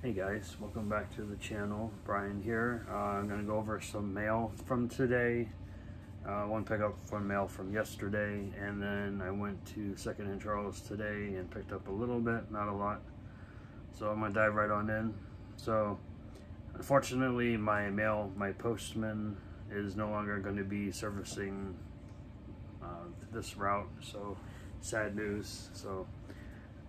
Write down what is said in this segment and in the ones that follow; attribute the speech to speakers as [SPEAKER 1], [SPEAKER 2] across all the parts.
[SPEAKER 1] Hey guys, welcome back to the channel. Brian here. I'm going to go over some mail from today. One pickup from mail from yesterday, and then I went to 2nd and Charles today and picked up a little bit, not a lot. So I'm going to dive right on in. So unfortunately my postman is no longer going to be servicing this route, so sad news. So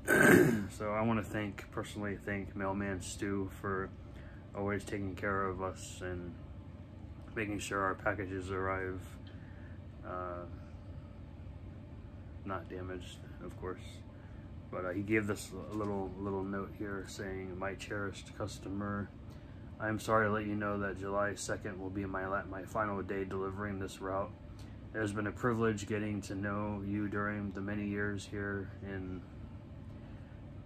[SPEAKER 1] so I want to personally thank Mailman Stu for always taking care of us and making sure our packages arrive not damaged, of course. But he gave this a little note here saying, "My cherished customer, I am sorry to let you know that July 2nd will be my final day delivering this route. It has been a privilege getting to know you during the many years here in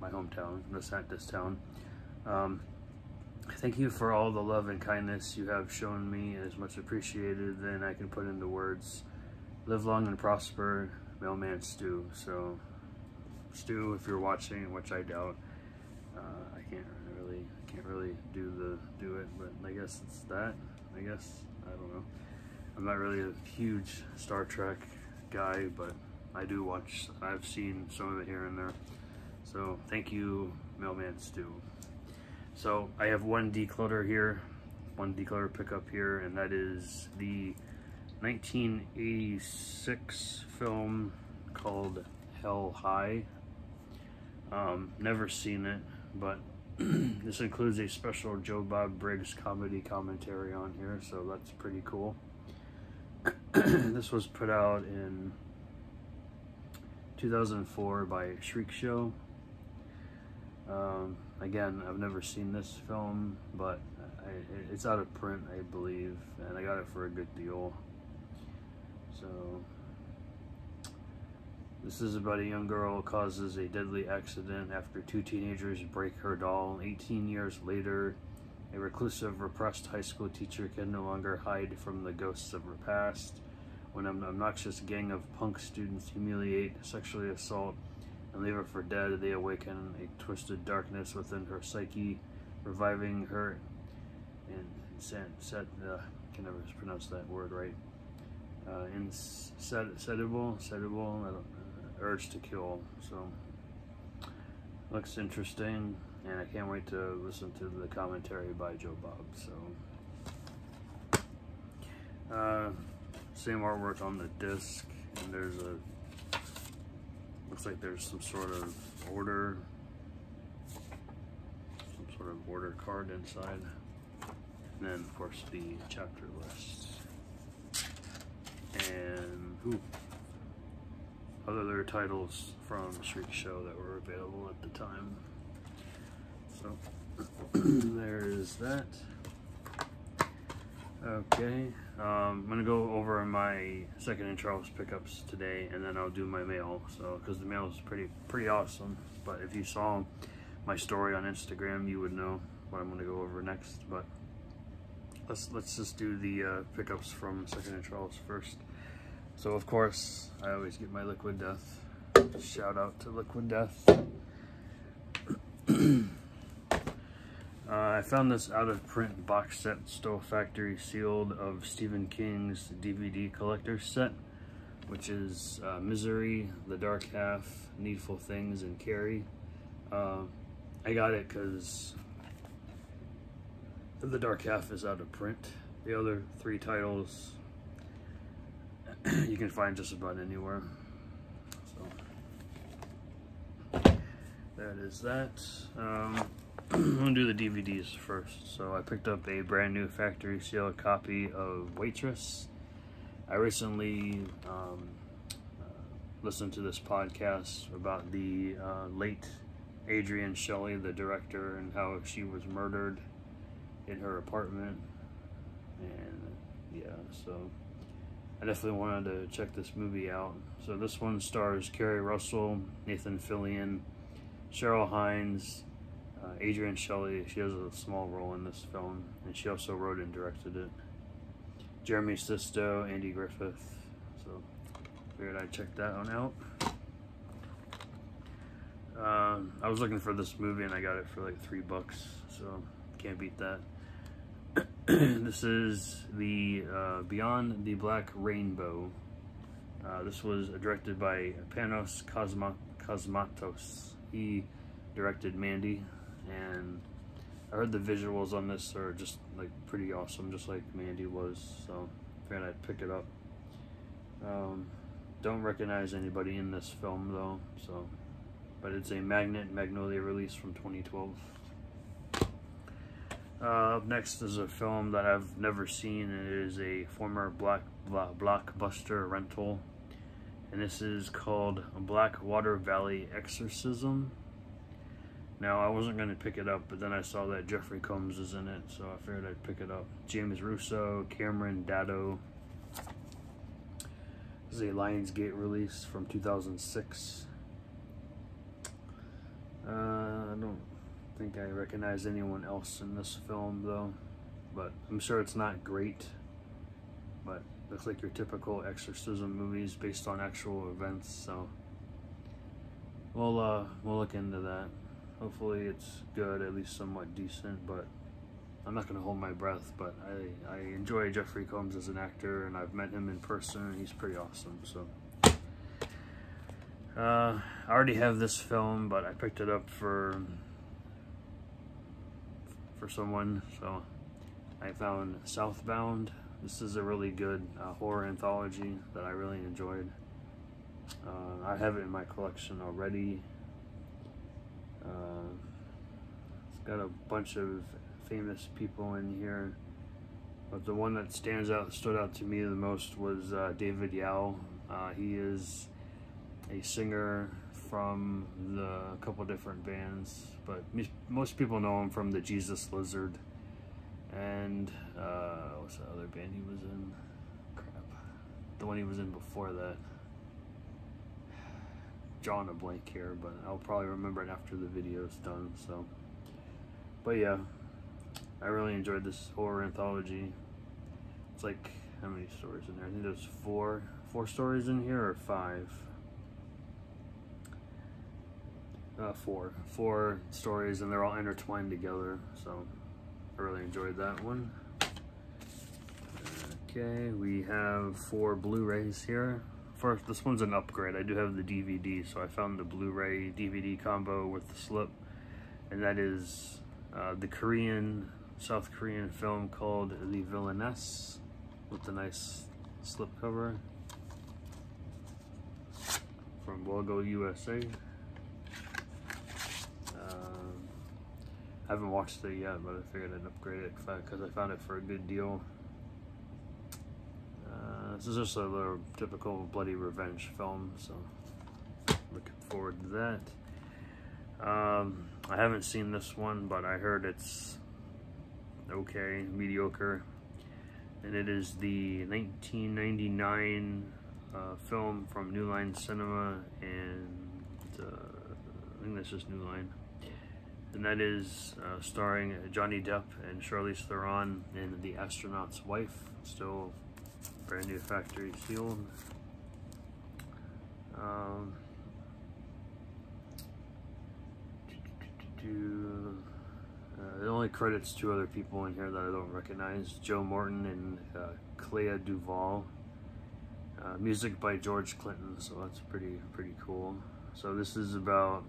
[SPEAKER 1] my hometown, this town. Thank you for all the love and kindness you have shown me. It is much appreciated than I can put into words. Live long and prosper, Mailman Stu." So Stu, if you're watching, which I doubt, I can't really do it, but I guess it's that. I don't know. I'm not really a huge Star Trek guy, but I do watch. I've seen some of it here and there. So thank you, Mailman Stu. So I have one declutter here, one declutter pickup here, and that is the 1986 film called Hell High. Never seen it, but this includes a special Joe Bob Briggs comedy commentary on here, so that's pretty cool. This was put out in 2004 by Shriek Show. Again, I've never seen this film, but it's out of print, I believe, and I got it for a good deal. So this is about a young girl who causes a deadly accident after two teenagers break her doll. 18 years later, a reclusive, repressed high school teacher can no longer hide from the ghosts of her past. When an obnoxious gang of punk students humiliate, sexually assault, and leave her for dead, they awaken a twisted darkness within her psyche, reviving her can never pronounce that word right. Insatiable urge to kill. So looks interesting, and I can't wait to listen to the commentary by Joe Bob. So same artwork on the disc, and there's looks like there's some sort of order card inside, and then of course the chapter list and other titles from Shriek Show that were available at the time. So there is that. Okay, I'm gonna go over my 2nd and Charles pickups today, and then I'll do my mail. So, because the mail is pretty awesome. But if you saw my story on Instagram, you would know what I'm gonna go over next. But let's just do the pickups from 2nd and Charles first. So of course, I always get my Liquid Death. Shout out to Liquid Death. I found this out-of-print box set, still factory sealed, of Stephen King's DVD collector set, which is Misery, The Dark Half, Needful Things, and Carrie. I got it because The Dark Half is out of print. The other 3 titles you can find just about anywhere. So there it is. That. I'm gonna do the DVDs first. So I picked up a brand new factory sealed copy of Waitress. I recently listened to this podcast about the late Adrienne Shelly, the director, and how she was murdered in her apartment. And yeah, so I definitely wanted to check this movie out. So this one stars Kerry Russell, Nathan Fillion, Cheryl Hines, Adrienne Shelly. She has a small role in this film, and she also wrote and directed it. Jeremy Sisto, Andy Griffith. So figured I'd check that one out. I was looking for this movie and I got it for like $3, so can't beat that. This is the Beyond the Black Rainbow. This was directed by Panos Cosmatos. He directed Mandy, and I heard the visuals on this are just like pretty awesome, just like Mandy was, so I figured I'd pick it up. Don't recognize anybody in this film though, so, but it's a Magnolia release from 2012. Up next is a film that I've never seen, and it is a former Blockbuster rental, and this is called Blackwater Valley Exorcism. Now, I wasn't going to pick it up, but then I saw that Jeffrey Combs is in it, so I figured I'd pick it up. James Russo, Cameron Daddo. This is a Lionsgate release from 2006. I don't think I recognize anyone else in this film, though, but I'm sure it's not great. But looks like your typical exorcism movies based on actual events, so we'll look into that. Hopefully it's good, at least somewhat decent, but I'm not going to hold my breath. But I enjoy Jeffrey Combs as an actor, and I've met him in person, and he's pretty awesome. So I already have this film, but I picked it up for someone, so I found Southbound. This is a really good horror anthology that I really enjoyed. I have it in my collection already. It's got a bunch of famous people in here, but the one that stood out to me the most was David Yao. He is a singer from a couple different bands, but most people know him from the Jesus Lizard, and what's the other band he was in? Crap, the one he was in before that. Drawing a blank here, but I'll probably remember it after the video's done. So, but yeah, I really enjoyed this horror anthology. It's like, how many stories in there? I think there's four stories in here, or 5. 4 stories, and they're all intertwined together, so I really enjoyed that one. Okay, we have 4 Blu-rays here. First, this one's an upgrade. I do have the DVD, so I found the Blu-ray DVD combo with the slip, and that is the South Korean film called The Villainess, with the nice slip cover from Logo USA. I haven't watched it yet, but I figured I'd upgrade it because I found it for a good deal. This is just a little typical bloody revenge film, so looking forward to that. I haven't seen this one, but I heard it's okay, mediocre, and it is the 1999 film from New Line Cinema, and I think that's just New Line. And that is starring Johnny Depp and Charlize Theron in The Astronaut's Wife, still brand new factory sealed. It only credits 2 other people in here that I don't recognize, Joe Morton and Clea Duvall. Music by George Clinton, so that's pretty cool. So this is about,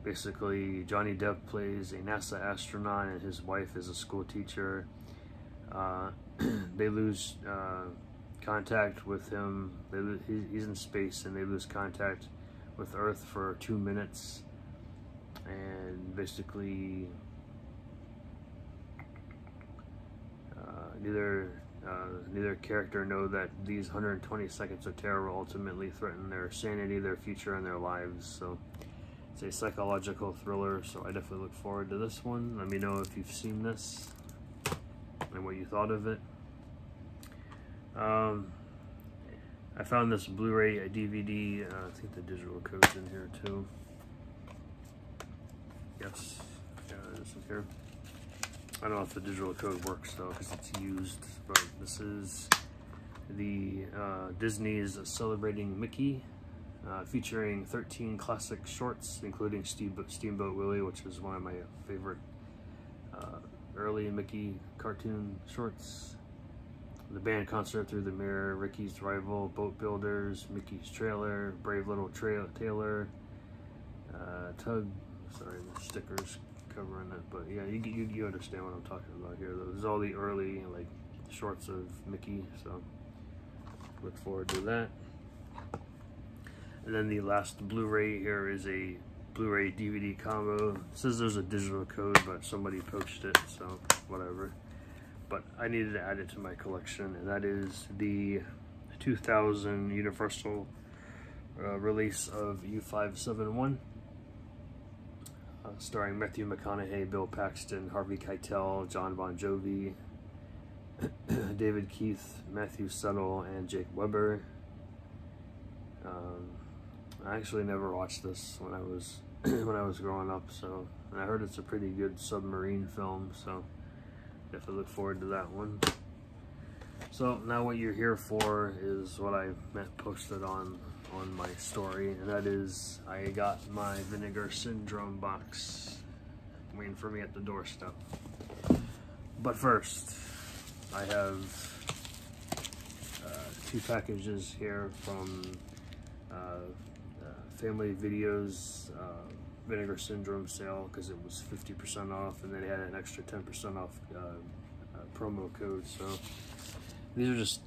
[SPEAKER 1] basically, Johnny Depp plays a NASA astronaut and his wife is a school teacher. They lose contact with him. He's in space, and they lose contact with Earth for 2 minutes. And basically, neither character know that these 120 seconds of terror will ultimately threaten their sanity, their future, and their lives. So it's a psychological thriller, so I definitely look forward to this one. Let me know if you've seen this and what you thought of it. I found this Blu-ray DVD. I think the digital code's in here too. Yes, yeah, this is here. I don't know if the digital code works though, because it's used, but this is the Disney's Celebrating Mickey featuring 13 classic shorts, including Steamboat Willie, which is one of my favorite early Mickey cartoon shorts. The band concert Through the Mirror, Ricky's Rival, Boat Builders, Mickey's Trailer, Brave Little Taylor, Tug. Sorry, the stickers covering it, but yeah, you understand what I'm talking about here. Those are all the early like shorts of Mickey, so look forward to that. And then the last Blu-ray here is a Blu-ray DVD combo. It says there's a digital code, but somebody poached it, so whatever. But I needed to add it to my collection, and that is the 2000 Universal release of U571, starring Matthew McConaughey, Bill Paxton, Harvey Keitel, John Bon Jovi, David Keith, Matthew Settle, and Jake Weber. I actually never watched this when I was growing up, so, and I heard it's a pretty good submarine film, so definitely look forward to that one. So now what you're here for is what I posted on my story, and that is I got my Vinegar Syndrome box waiting for me at the doorstep. But first, I have 2 packages here from Family Videos Vinegar Syndrome sale, because it was 50% off, and then they had an extra 10% off promo code. So these are just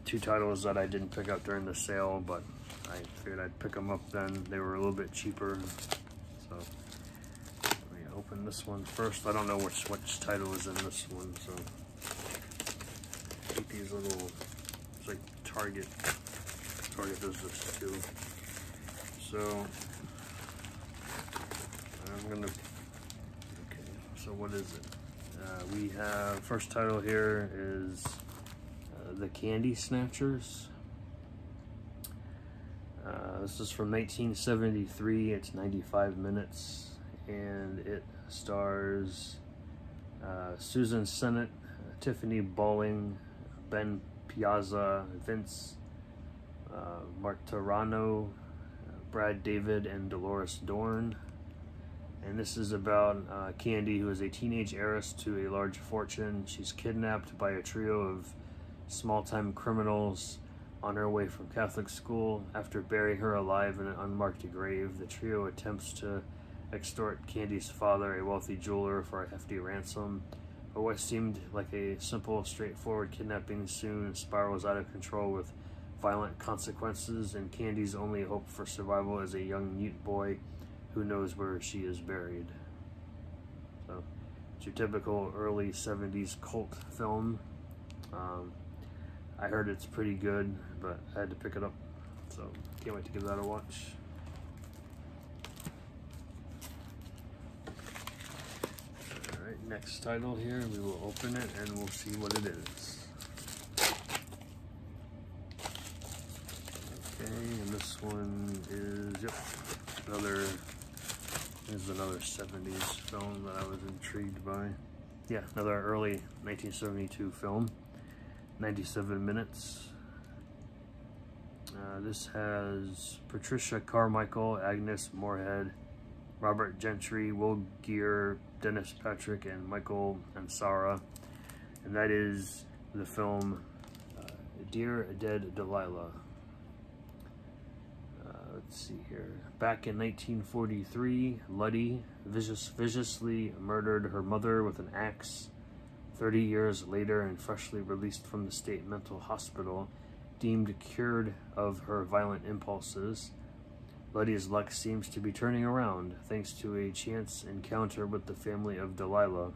[SPEAKER 1] 2 titles that I didn't pick up during the sale, but I figured I'd pick them up then. They were a little bit cheaper. So let me open this one first. I don't know which title is in this one, so I think these little, it's like Target does this too. So I'm gonna, okay, so what is it? We have, first title here is The Candy Snatchers. This is from 1973, it's 95 minutes, and it stars Susan Sennett, Tiffany Bowling, Ben Piazza, Vince Martirano, Brad David, and Dolores Dorn. And this is about Candy, who is a teenage heiress to a large fortune. She's kidnapped by a trio of small-time criminals on her way from Catholic school. After burying her alive in an unmarked grave, the trio attempts to extort Candy's father, a wealthy jeweler, for a hefty ransom. But what seemed like a simple, straightforward kidnapping soon spirals out of control with violent consequences, and Candy's only hope for survival is a young mute boy who knows where she is buried. So it's your typical early 70s cult film. I heard it's pretty good, but I had to pick it up, so can't wait to give that a watch. Alright, next title here, we will open it and we'll see what it is. Okay, and this one is, yep, another 70s film that I was intrigued by. Yeah, another early 1972 film, 97 minutes. This has Patricia Carmichael, Agnes Moorehead, Robert Gentry, Will Geer, Dennis Patrick, and Michael Ansara. And that is the film Dear Dead Delilah. Let's see here. Back in 1943, Luddy viciously murdered her mother with an axe. 30 years later, and freshly released from the state mental hospital, deemed cured of her violent impulses, Luddy's luck seems to be turning around thanks to a chance encounter with the family of Delilah,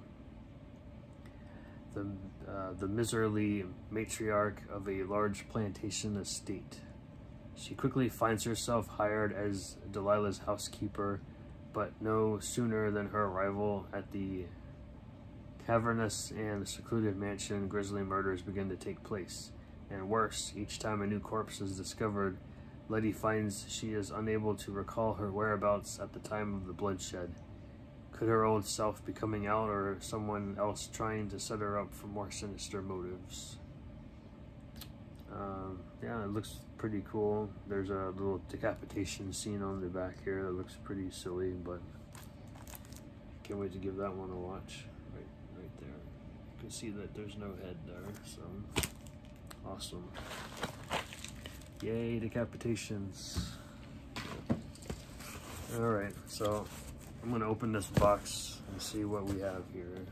[SPEAKER 1] the miserly matriarch of a large plantation estate. She quickly finds herself hired as Delilah's housekeeper, but no sooner than her arrival at the cavernous and secluded mansion, grisly murders begin to take place. And worse, each time a new corpse is discovered, Letty finds she is unable to recall her whereabouts at the time of the bloodshed. Could her old self be coming out, or someone else trying to set her up for more sinister motives? Yeah, it looks pretty cool. There's a little decapitation scene on the back here that looks pretty silly, but can't wait to give that one a watch. Right there. You can see that there's no head there, so awesome. Yay, decapitations. Alright, so I'm gonna open this box and see what we have here.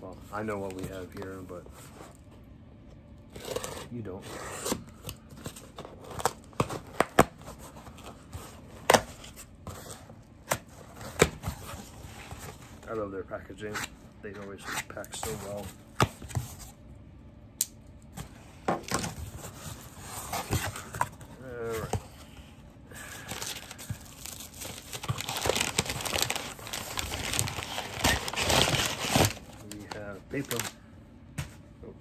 [SPEAKER 1] Well, I know what we have here, but you don't. I love their packaging. They always pack so well. Alright. We have paper. Oh,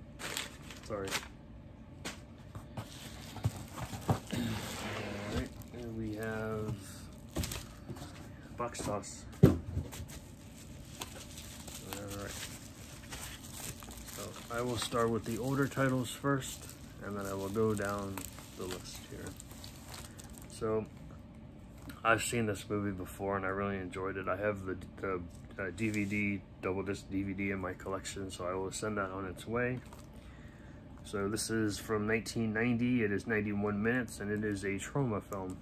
[SPEAKER 1] sorry. Alright, and we have box toss. I will start with the older titles first, and then I will go down the list here. So, I've seen this movie before, and I really enjoyed it. I have the DVD, double disc DVD in my collection, so I will send that on its way. So this is from 1990. It is 91 minutes, and it is a trauma film.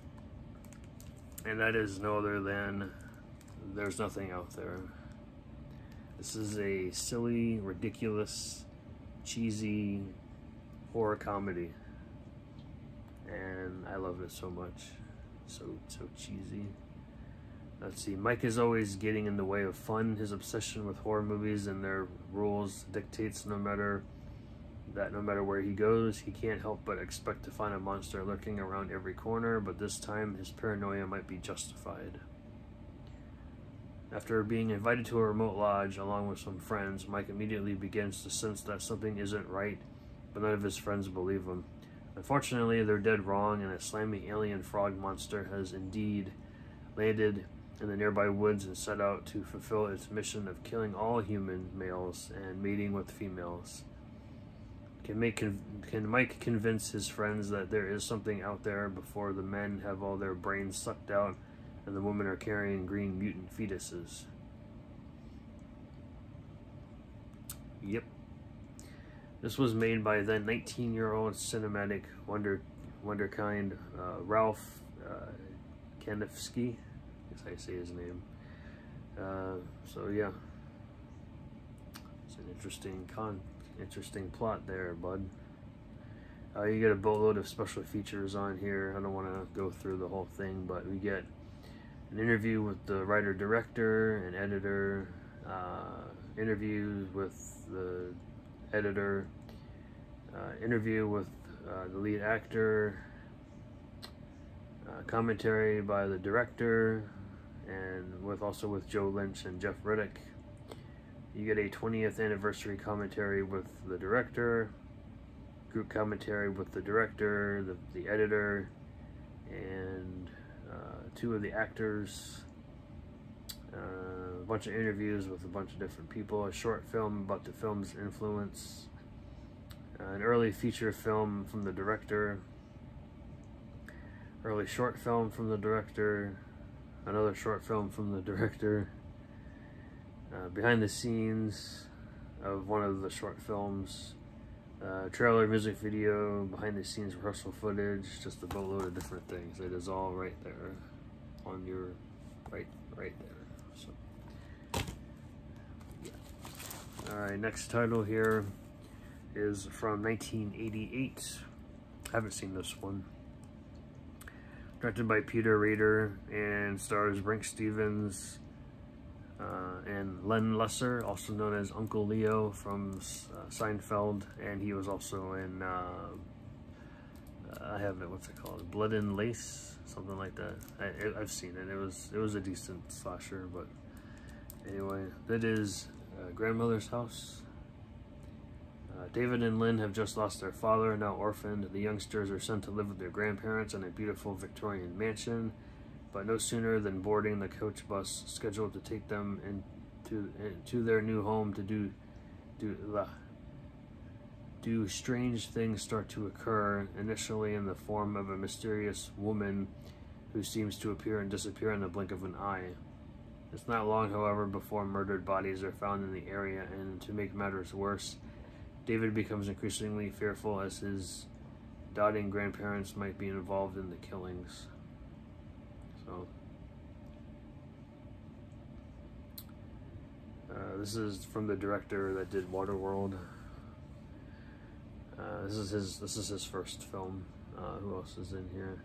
[SPEAKER 1] And that is no other than There's Nothing Out There. This is a silly, ridiculous, cheesy horror comedy, and I love it so much. So cheesy. Let's see, Mike is always getting in the way of fun. His obsession with horror movies and their rules dictates no matter where he goes, he can't help but expect to find a monster lurking around every corner, but this time his paranoia might be justified. After being invited to a remote lodge along with some friends, Mike immediately begins to sense that something isn't right, but none of his friends believe him. Unfortunately, they're dead wrong, and a slimy alien frog monster has indeed landed in the nearby woods and set out to fulfill its mission of killing all human males and mating with females. Can Mike convince his friends that there is something out there before the men have all their brains sucked out and the women are carrying green mutant fetuses? Yep. This was made by then 19-year-old cinematic wonderkind Ralph Kanofsky. I guess I say his name. So yeah, it's an interesting plot there, bud. You get a boatload of special features on here. I don't want to go through the whole thing, but we get an interview with the writer-director and editor, interviews with the editor, interview with the lead actor, commentary by the director, and also with Joe Lynch and Jeff Riddick. You get a 20th anniversary commentary with the director, group commentary with the director, the editor, and two of the actors, a bunch of interviews with a bunch of different people, a short film about the film's influence, an early feature film from the director, early short film from the director, another short film from the director, behind the scenes of one of the short films, trailer, music video, behind the scenes rehearsal footage, just a boatload of different things. It is all right there on your right there. So yeah. Alright, next title here is from 1988. I haven't seen this one. Directed by Peter Rader and stars Brink Stevens and Len Lesser, also known as Uncle Leo from Seinfeld, and he was also in I have it, what's it called, Blood and Lace, something like that. I've seen it. It was a decent slasher, but anyway, that is Grandmother's House. David and Lynn have just lost their father, now orphaned. The youngsters are sent to live with their grandparents in a beautiful Victorian mansion, but no sooner than boarding the coach bus scheduled to take them into their new home to do strange things start to occur, initially in the form of a mysterious woman who seems to appear and disappear in the blink of an eye. It's not long, however, before murdered bodies are found in the area, and to make matters worse, David becomes increasingly fearful as his doting grandparents might be involved in the killings. So, this is from the director that did Waterworld. This is his first film. Who else is in here?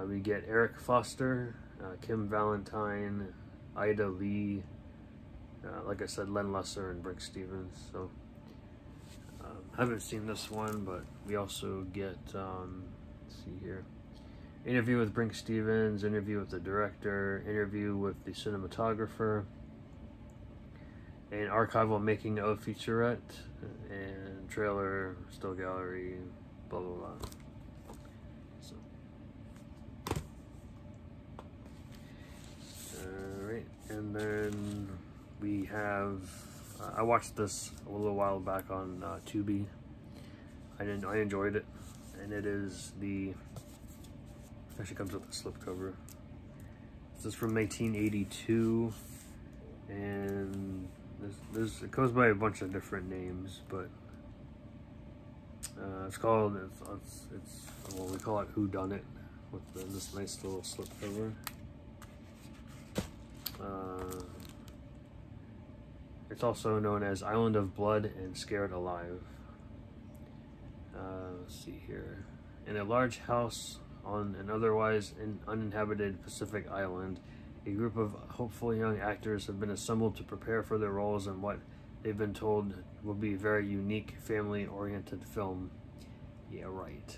[SPEAKER 1] We get Eric Foster, Kim Valentine, Ida Lee, like I said, Len Lesser and Brink Stevens. So haven't seen this one, but we also get let's see here, interview with Brink Stevens, interview with the director, interview with the cinematographer, an archival making of featurette, and trailer, still gallery, blah blah blah. So, alright, and then we have, I watched this a little while back on Tubi. I enjoyed it, and it is actually comes with a slipcover. This is from 1982, and it goes by a bunch of different names, but it's called, well, we call it Whodunit, with this nice little slipcover. It's also known as Island of Blood and Scared Alive. Let's see here. In a large house on an otherwise uninhabited Pacific island, a group of hopeful young actors have been assembled to prepare for their roles in what they've been told will be a very unique, family-oriented film. Yeah, right.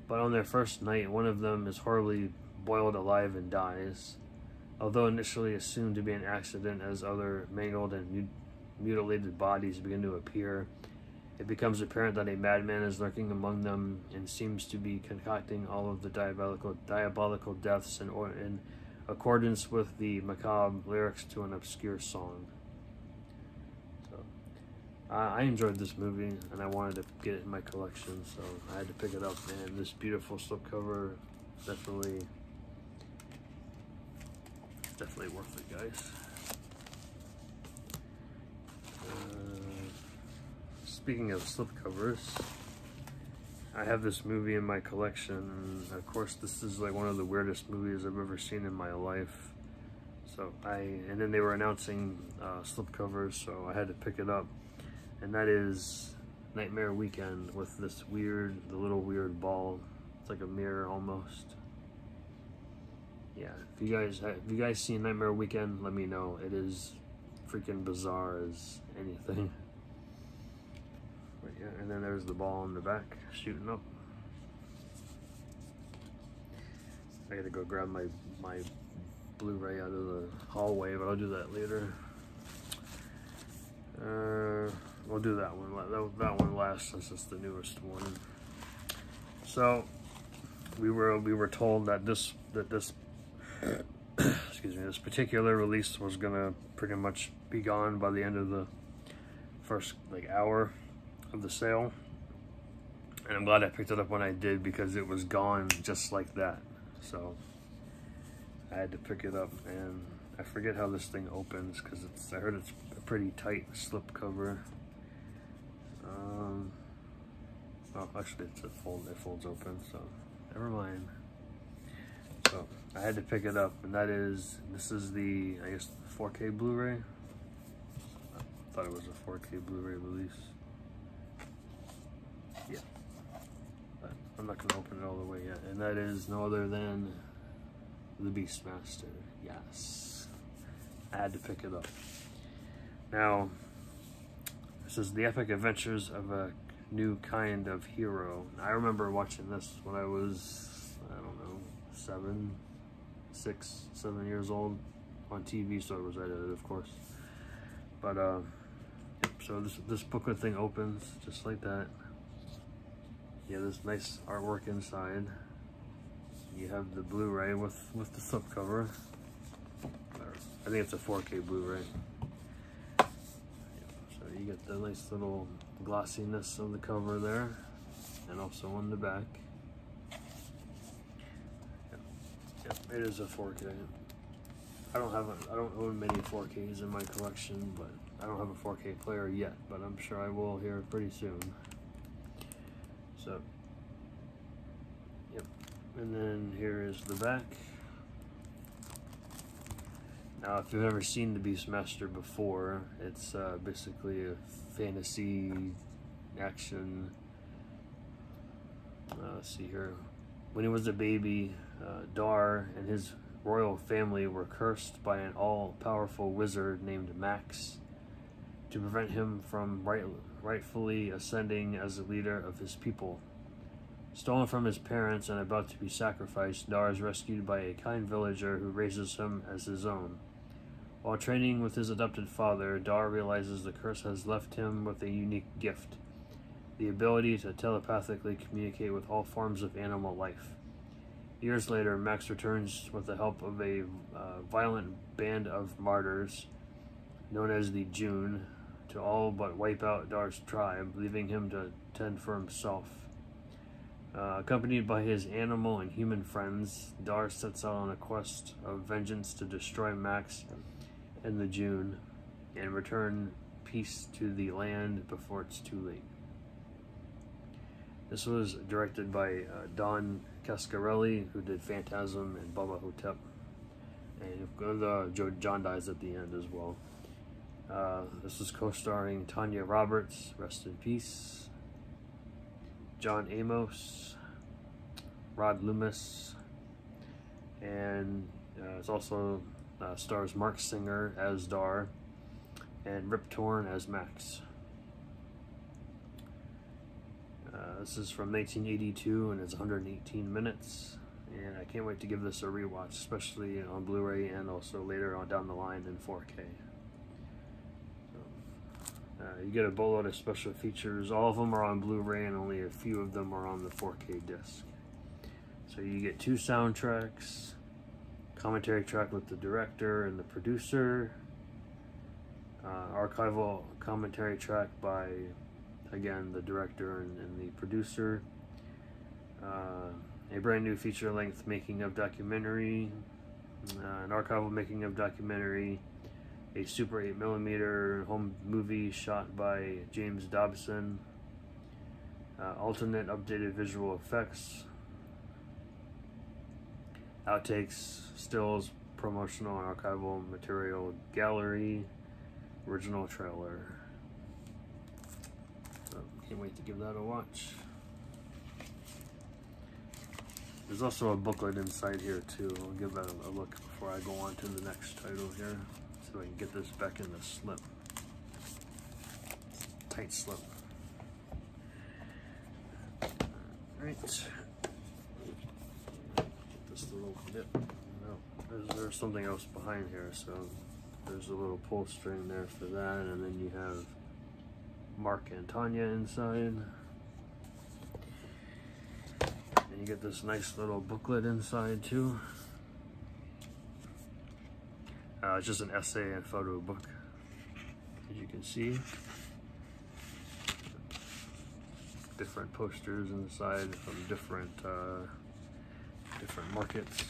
[SPEAKER 1] But on their first night, one of them is horribly boiled alive and dies. Although initially assumed to be an accident, as other mangled and mutilated bodies begin to appear, it becomes apparent that a madman is lurking among them and seems to be concocting all of the diabolical deaths in accordance with the macabre lyrics to an obscure song. So, I enjoyed this movie, and I wanted to get it in my collection, so I had to pick it up, and this beautiful slipcover, definitely worth it, guys. Speaking of slipcovers, I have this movie in my collection, and of course this is like one of the weirdest movies I've ever seen in my life. So and then they were announcing slipcovers, so I had to pick it up, and that is Nightmare Weekend with this the little weird ball. It's like a mirror almost. Yeah, if you guys seen Nightmare Weekend, let me know. It is freaking bizarre as anything. But yeah, and then there's the ball in the back shooting up. I gotta go grab my Blu-ray out of the hallway, but I'll do that later. We'll do that one. That one last, since it's the newest one. So we were told that this excuse me, this particular release was gonna pretty much be gone by the end of the first hour of the sale, and I'm glad I picked it up when I did, because it was gone just like that. So I had to pick it up, and I forget how this thing opens, because I heard it's a pretty tight slip cover. Oh, actually it folds open, so never mind. So I had to pick it up, and this is the, I guess, 4K Blu-ray. I thought it was a 4K Blu-ray release. Yeah, but I'm not gonna open it all the way yet. And that is no other than the Beastmaster. Yes, I had to pick it up. Now, this is the epic adventures of a new kind of hero. I remember watching this when I was, I don't know, 7 years old on TV, so it was edited, of course. But so this booklet thing opens just like that. Yeah, this nice artwork inside. You have the Blu-ray with the slipcover. I think it's a 4K Blu-ray. So you get the nice little glossiness of the cover there, and also on the back. Yep, it is a 4K. I don't own many 4Ks in my collection, but I don't have a 4K player yet, but I'm sure I will here pretty soon. So, yep. And then here is the back. Now, if you've ever seen The Beastmaster before, it's basically a fantasy action. Let's see here. When he was a baby, Dar and his royal family were cursed by an all-powerful wizard named Max to prevent him from rightfully ascending as the leader of his people. Stolen from his parents and about to be sacrificed, Dar is rescued by a kind villager who raises him as his own. While training with his adopted father, Dar realizes the curse has left him with a unique gift: the ability to telepathically communicate with all forms of animal life. Years later, Max returns with the help of a violent band of martyrs, known as the June, to all but wipe out Dar's tribe, leaving him to tend for himself. Accompanied by his animal and human friends, Dar sets out on a quest of vengeance to destroy Max and the June, and return peace to the land before it's too late. This was directed by Don Cascarelli, who did Phantasm and Bubba Hotep, and John dies at the end as well. This was co-starring Tanya Roberts, rest in peace, John Amos, Rod Loomis, and it's also stars Mark Singer as Dar and Rip Torn as Max. This is from 1982 and it's 118 minutes, and I can't wait to give this a rewatch, especially on Blu-ray and also later on down the line in 4K. You get a boatload of special features. All of them are on Blu-ray and only a few of them are on the 4K disc. So you get 2 soundtracks, commentary track with the director and the producer, archival commentary track by, again, the director and the producer, a brand new feature-length making-of documentary, an archival making-of documentary, a Super 8mm home movie shot by James Dobson, alternate updated visual effects, outtakes, stills, promotional and archival material gallery, original trailer. So, can't wait to give that a watch. There's also a booklet inside here too. I'll give that a look before I go on to the next title here. So I can get this back in the slip. Tight slip. Alright. This little bit. No, there's something else behind here, so there's a little pull string there for that, and then you have Mark and Tanya inside. And you get this nice little booklet inside too. It's just an essay and photo book, as you can see. Different posters inside from different markets.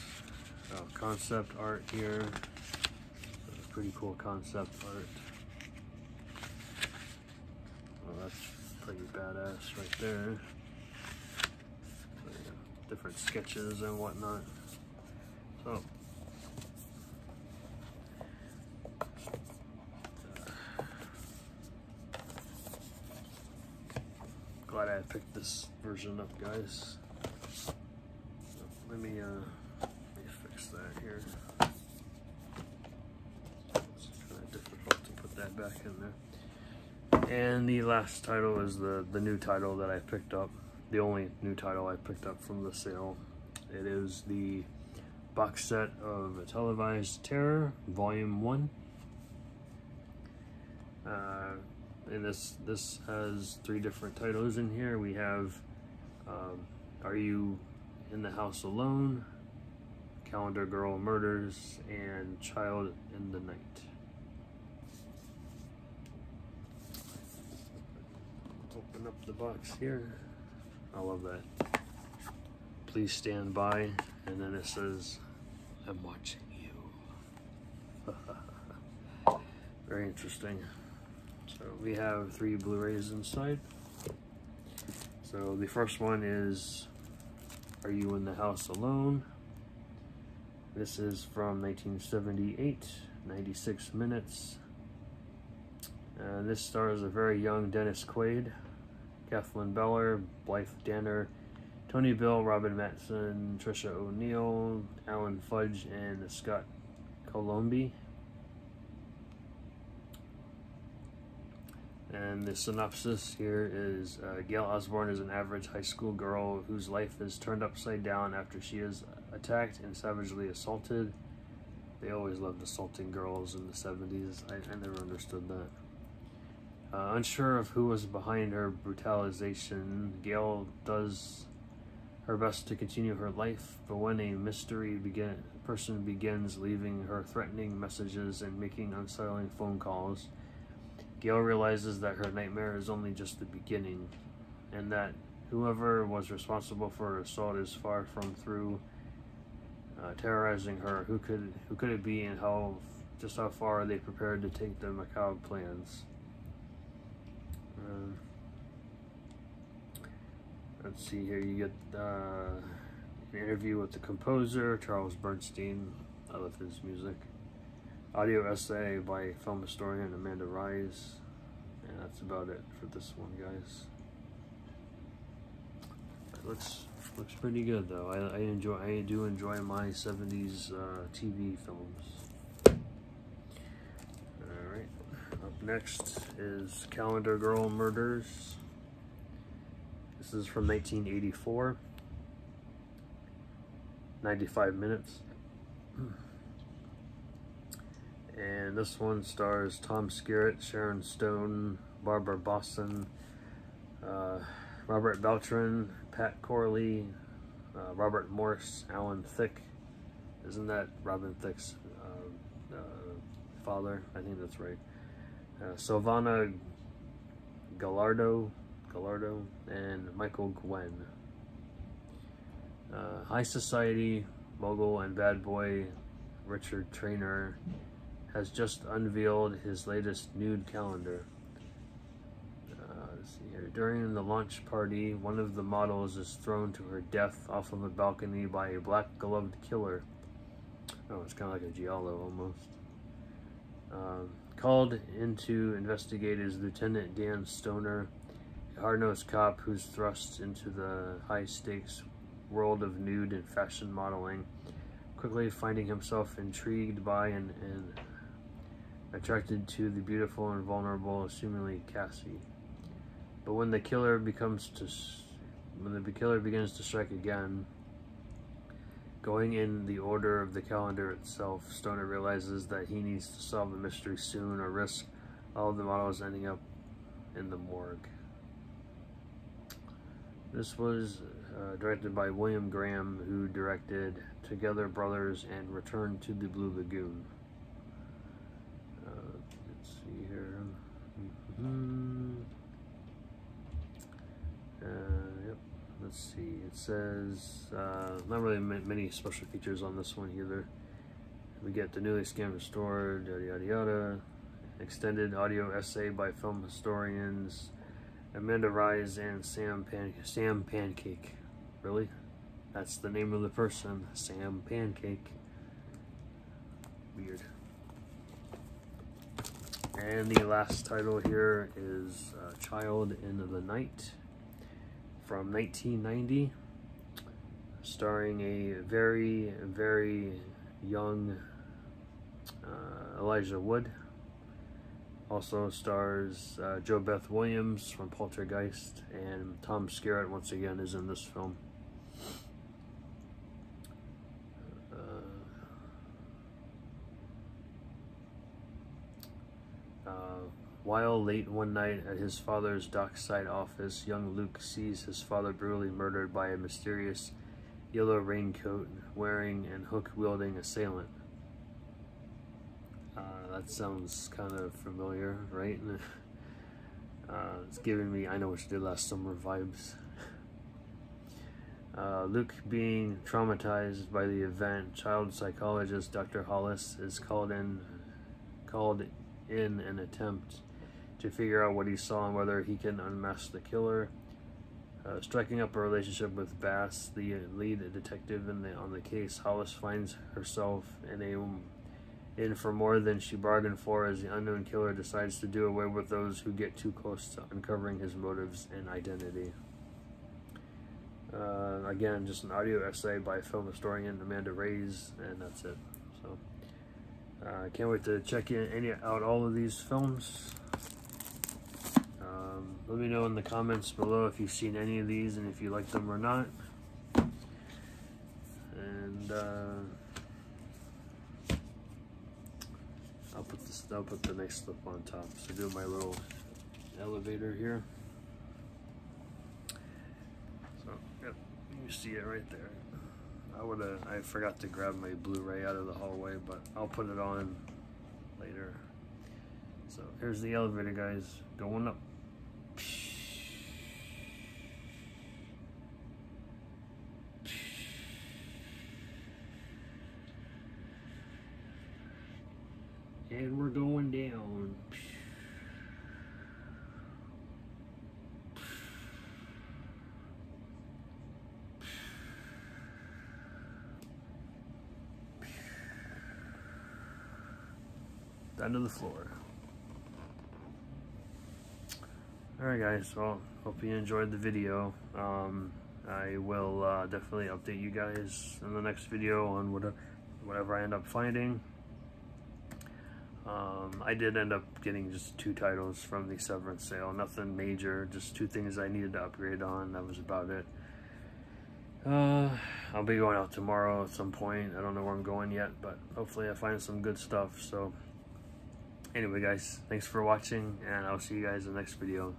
[SPEAKER 1] Concept art here. So pretty cool concept art. Well, that's pretty badass right there. So, yeah, different sketches and whatnot. So. Glad I picked this version up, guys. So let me fix that here. It's kind of difficult to put that back in there. And the last title is the new title that I picked up. The only new title I picked up from the sale. It is the box set of Televised Terror, Volume 1. And this has 3 different titles in here. We have Are You in the House Alone, Calendar Girl Murders, and Child in the Night. Open up the box here. I love that. Please stand by, and then it says, I'm watching you. Very interesting. So we have 3 Blu-rays inside. So the first one is Are You in the House Alone? This is from 1978, 96 minutes. This stars a very young Dennis Quaid, Kathleen Beller, Blythe Danner, Tony Bill, Robin Matson, Trisha O'Neill, Alan Fudge, and Scott Colombi. And the synopsis here is Gail Osborne is an average high school girl whose life is turned upside down after she is attacked and savagely assaulted. They always loved assaulting girls in the 70s. I never understood that. Unsure of who was behind her brutalization, Gail does her best to continue her life, but when a mystery person begins leaving her threatening messages and making unsettling phone calls, Gail realizes that her nightmare is only just the beginning, and that whoever was responsible for her assault is far from through terrorizing her. Who could it be, and just how far are they prepared to take their macabre plans? Let's see here. You get an interview with the composer, Charles Bernstein. I love his music. Audio essay by film historian Amanda Rise. And that's about it for this one, guys. It looks pretty good though. I do enjoy my 70s TV films. Alright. Up next is Calendar Girl Murders. This is from 1984. 95 minutes. And this one stars Tom Skerritt, Sharon Stone, Barbara Boston, Robert Beltran, Pat Corley, Robert Morse, Alan Thicke. Isn't that Robin Thicke's father? I think that's right. Sylvana Gallardo, and Michael Gwen. High society mogul and bad boy Richard Traynor has just unveiled his latest nude calendar. Let's see here. During the launch party, one of the models is thrown to her death off of a balcony by a black-gloved killer. Oh, it's kind of like a giallo almost. Called in to investigate is Lieutenant Dan Stoner, a hard-nosed cop who's thrust into the high-stakes world of nude and fashion modeling, quickly finding himself intrigued by and attracted to the beautiful and vulnerable, assumingly Cassie. But when the killer begins to strike again, going in the order of the calendar itself, Stoner realizes that he needs to solve the mystery soon or risk all of the models ending up in the morgue. This was directed by William Graham, who directed Together Brothers and Return to the Blue Lagoon. Let's see here. Yep. Let's see. It says not really many special features on this one either. We get the newly scanned restored, yada yada yada. Extended audio essay by film historians Amanda Rise and Sam Pancake. Really? That's the name of the person, Sam Pancake. Weird. And the last title here is Child in the Night from 1990, starring a very, very young Elijah Wood. Also stars Jo Beth Williams from Poltergeist, and Tom Skerritt once again is in this film. While late one night at his father's dockside office, young Luke sees his father brutally murdered by a mysterious yellow raincoat wearing and hook wielding assailant. That sounds kind of familiar, right? It's giving me I Know What You Did Last Summer vibes. Luke being traumatized by the event, child psychologist Dr. Hollis is called in an attempt to figure out what he saw and whether he can unmask the killer. Striking up a relationship with Bass, the lead detective on the case, Hollis finds herself in for more than she bargained for as the unknown killer decides to do away with those who get too close to uncovering his motives and identity. Again, just an audio essay by film historian Amanda Reyes, and that's it. So, I can't wait to check out all of these films. Let me know in the comments below if you've seen any of these and if you like them or not. And I'll put the next clip on top. So do my little elevator here. So yep, you see it right there. I forgot to grab my Blu-ray out of the hallway, but I'll put it on later. So here's the elevator, guys, going up. And we're going down. Down to the floor. Alright guys, well, hope you enjoyed the video. I will definitely update you guys in the next video on whatever I end up finding. I did end up getting just 2 titles from the Severance sale, nothing major, just 2 things I needed to upgrade on, that was about it. I'll be going out tomorrow at some point, I don't know where I'm going yet, but hopefully I find some good stuff. So anyway guys, thanks for watching, and I'll see you guys in the next video.